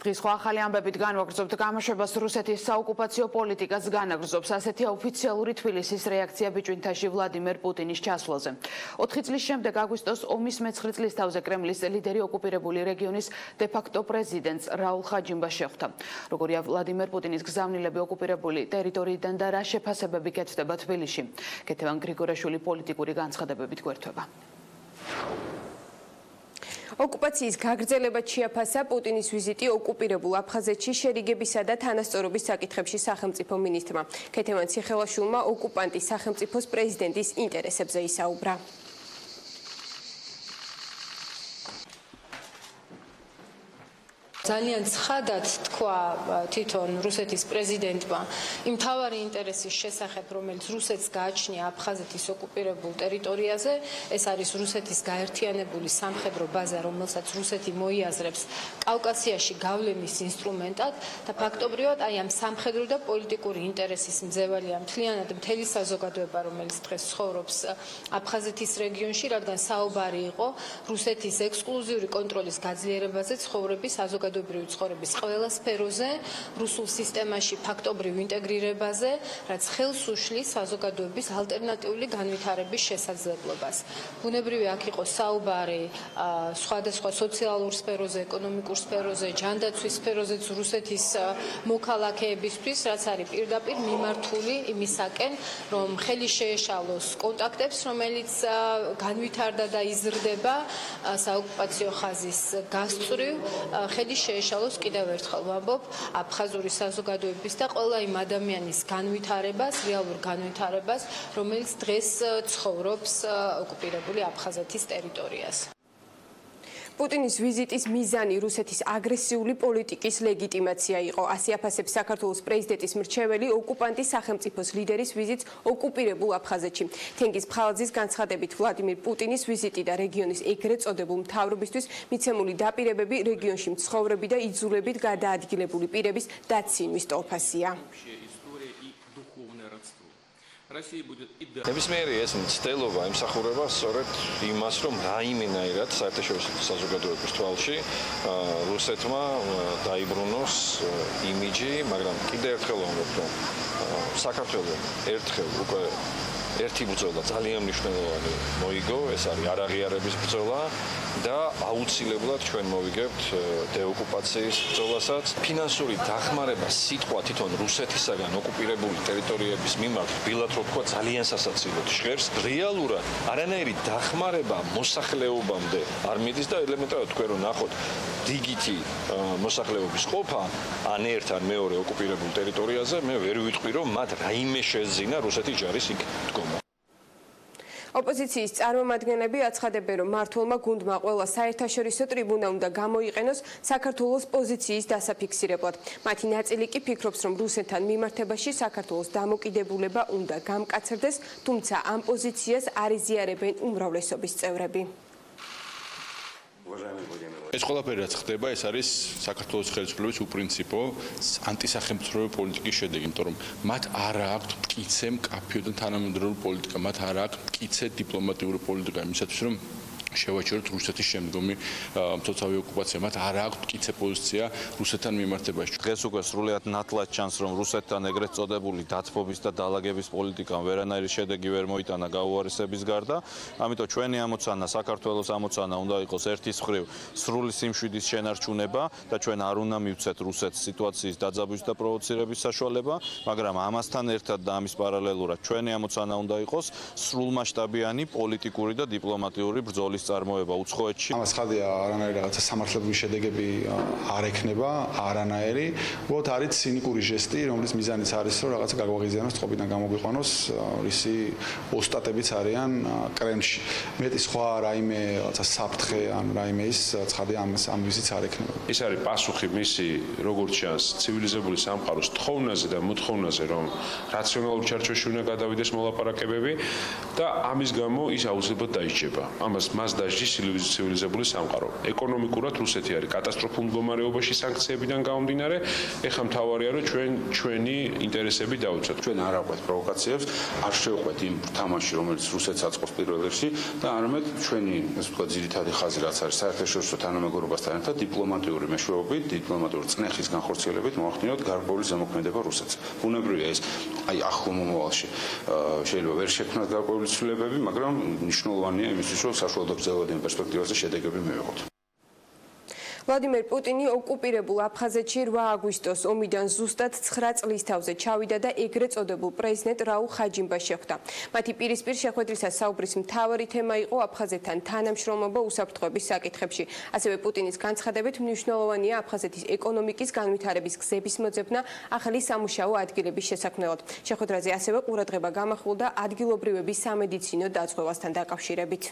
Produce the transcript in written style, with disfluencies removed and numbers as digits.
დღის სხვა ახალი ამბებით განვაგრძობთ გამოშვებას რუსეთის საოკუპაციო პოლიტიკას განაგრძობს ასეთი ოფიციალური თბილისის რეაქცია ბიჭვინთაში ვლადიმერ პუტინის ჩასვლაზე. 4 წლის შემდეგ აგვისტოს ომის მე-9 წლისთავზე კრემლის ლიდერი ოკუპირებული რეგიონის დე-ფაქტო პრეზიდენტს რაულ ხაჯიმბას შეხვდა. როგორია ვლადიმერ პუტინის გზავნილები ოკუპირებული ტერიტორიიდან და რა შეფასებები კეთდება თბილისში. კეთევან გრიგორაშვილი პოლიტიკური განცხადებებით გვერდება. ოკუპაციის გაგრძელებად შეაფასა პუტინის ვიზიტი ოკუპირებულ აფხაზეთში შერიგებისა და თანასწორობის საკითხებში სახელმწიფო მინისტრმა. ქეთევან ციხელაშვილმა ოკუპანტის სახელმწიფოს პრეზიდენტის ინტერესებზე ისაუბრა. ძალიან ცხადად თქვა თვითონ რუსეთის პრეზიდენტმა იმ მთავარი ინტერესის შესახებ, რომელიც რუსეთს გააჩნია აფხაზეთის ოკუპირებულ ტერიტორიაზე, ეს არის რუსეთის გაერთიანებული სამხედრო ბაზა, რომელსაც რუსეთი მოიაზრებს კავკასიაში გავლენის ინსტრუმენტად და ფაქტობრივად აი ამ სამხედრო და პოლიტიკური ინტერესის მძევალია მთლიანად მთელი საზოგადოება, რომელიც დღეს ცხოვრობს აფხაზეთის რეგიონში, რადგან საუბარი იყო რუსეთის ექსკლუზიური კონტროლის გაძლიერებაზე ცხოვრების საზოგადოებრივი ცხოვრების ყველა სფეროზე, რუსულ სისტემაში ფაქტობრივ ინტეგრირებაზე, რაც ხელს უშლის საზოგადოების ალტერნატიული განვითარების შესაძლებლობას. ბუნებრივია აქ იყო საუბარი სხვადასხვა სოციალურ სფეროზე, ეკონომიკურ სფეროზე, ჯანდაცვის სფეროზეც რუსეთის მოქალაქეებისთვის, რაც არის პირდაპირ მიმართული იმისაკენ, რომ ხელი შეეშალოს კონტაქტებს, რომელიც განვითარდა და იზრდება საოკუპაციო ხაზის გასწვრივ, ხელი შეეშალოს კიდევ ერთხელ ვამბობ აფხაზური საზოგადოების და ყველა იმ ადამიანის განვითარებას, რეალურ განვითარებას, რომელიც დღეს ცხოვრობს ოკუპირებული აფხაზეთის ტერიტორიაზე. პუტინის ვიზიტის მიზანი რუსეთის აგრესიული პოლიტიკის ლეგიტიმაცია იყო. ასე აფასებს საქართველოს პრეზიდენტის მრჩეველი ოკუპანტის სახელმწიფოს ლიდერის ვიზიტს ოკუპირებულ აფხაზეთში. თენგიზ ფხალაძის განცხადებით ვლადიმერ პუტინის ვიზიტი და რეგიონის ეგრეთ წოდებულ მთავრობისთვის მიცემული დაპირებები რეგიონში მცხოვრები და იძულებით გადაადგილებული პირების დაცინვის ტოლფასია. ნებისმიერი ეს მცდელობა ემსახურება სწორედ იმას, რომ რაიმენაირად საერთაშორისო საზოგადოების თვალში რუსეთმა დაიბრუნოს იმიჯი, მაგრამ კიდევ ერთხელ ვამბობ, რომ საქართველოს ერთხელ უკვე ერთი ბრძოლა ძალიან მნიშვნელოვანი მოიგო, ეს არის არაღიარების ბრძოლა და აუცილებლად ჩვენ მოვიგებთ დეოკუპაციის ბრძოლასაც. ფინანსური დახმარება სიტყვა თვითონ რუსეთისაგან ოკუპირებული ტერიტორიების მიმართ ბილად რო თქვა ძალიან სასაცილოდ ჟღერს. რეალურად არანაირი დახმარება მოსახლეობამდე არ მიდის და ელემენტარულად თქვენ რო ნახოთ დიგითი მოსახლეობის ყოფა ან ერთ ან მეორე ოკუპირებულ ტერიტორიაზე, მე ვერ ვიტყვი რომ მათ რაიმე შეძინა რუსეთის ჯარის იქ დგომა. ოპოზიციის წარმომადგენლები აცხადებენ, რომ მმართველმა გუნდმა ყველა საერთაშორისო ტრიბუნა უნდა გამოიყენოს საქართველოს პოზიციის დასაფიქსირებლად. მათი ნაწილი კი ფიქრობს, რომ რუსეთთან მიმართებაში საქართველოს დამოკიდებულება უნდა გამკაცრდეს, თუმცა ამ პოზიციას არ იზიარებენ უმრავლესობის წევრები. ეს ყველაფერი რაც ხდება, ეს არის საქართველოს ხელისუფლების უპრინციპო ანტისახელმწიფო პოლიტიკის შედეგი, იმიტომ რომ მათ არ აქვთ მტკიცე მკაფიო და თანამედროვე პოლიტიკა, მათ არ აქვთ მტკიცე დიპლომატიური პოლიტიკა იმისათვის, რომ შევაჩეროთ რუსეთის შემდგომი მცოცავი ოკუპაცია. მათ არ აქვთ მტკიცე პოზიცია რუსეთთან მიმართებაში. დღეს უკვე სრულიად ნათლად ჩანს, რომ რუსეთთან ეგრეთ წოდებული დათბობის და დალაგების პოლიტიკამ ვერანაირი შედეგი ვერ მოიტანა გაუარესების გარდა. ამიტომ ჩვენი ამოცანა, საქართველოს ამოცანა უნდა იყოს ერთის მხრივ სრული სიმშვიდის შენარჩუნება და ჩვენ არ უნდა მივცეთ რუსეთს სიტუაციის დაძაბვის და პროვოცირების საშუალება, მაგრამ ამასთან ერთად და ამის პარალელურად ჩვენი ამოცანა უნდა იყოს სრულმასშტაბიანი პოლიტიკური და დიპლომატიური ბრძოლის წარმოება უცხოეთში. ამას ხადია არანაირი რაღაცა სამართლებრივი შედეგები არ ექნება, არანაირი. უბრალოდ არის ცინიკური ჟესტი, რომლის მიზანიც არის, რომ რაღაცა გაგვაღიზიანოს, წყობიდან გამოგვიყვანოს, რისი ოსტატებიც არიან კრემლში. მეტი სხვა რაიმე რაღაცა საფრთხე ან რაიმე ის ცხადია ამ ვიზიტს არ ექნება. ეს არის პასუხი მისი, როგორც ჩანს, ცივილიზებული სამყაროს თხოვნაზე და მოთხოვნაზე, რომ რაციონალურ ჩარჩოში უნდა გადავიდეს მოლაპარაკებები და ამის გამო ის აუცილებლად დაიჭება. ამას მას მას დასჯის ცივილიზებული სამყარო. ეკონომიკურად რუსეთი არის კატასტროფულ მდგომარეობაში სანქციებიდან გამომდინარე. ეხლა მთავარია რომ ჩვენი ინტერესები დავუცვათ. ჩვენ არ აღვეთ პროვოკაციებს, არ შევყვეთ იმ თამაში, რომელიც რუსეთს აწყობს პირველ რიგში და არამედ ჩვენი, ასე ვთქვათ, ძირითადი ხაზი რაც არის საერთაშორისო თანამეგობრობასთან ერთად დიპლომატიური მეშვეობით, დიპლომატიური წნეხის განხორციელებით მოახდინოთ გარკვეული ზემოქმედება რუსეთს. ბუნებრივია ეს ახლო მომავალში შეიძლება ვერ შექმნას გარკვეული ცვლილებები, მაგრამ მნიშვნელოვანია იმისთვის, რომ საშუალო და გრძელვადიან პერსპექტივაზე შედეგები მივიღოთ. ვლადიმერ პუტინი ოკუპირებულ აფხაზეთში 8 აგვისტოს ომიდან ზუსტად 9 წლის თავზე ჩავიდა და ეგრეთ წოდებულ პრეზიდენტ რაულ ხაჯიმბას შეხვდა. მათი პირისპირ შეხვედრისას საუბრის მთავარი თემა იყო აფხაზეთთან თანამშრომლობა უსაფრთხოების საკითხებში. ასევე პუტინის განცხადებით მნიშვნელოვანია აფხაზეთის ეკონომიკის განვითარების გზების მოძებნა ახალი სამუშაო ადგილების შესაქმნელად. შეხვედრაზე ასევე ყურადღება გამახვილდა ადგილობრივების სამედიცინო დაცხოვასთან დაკავშირებით.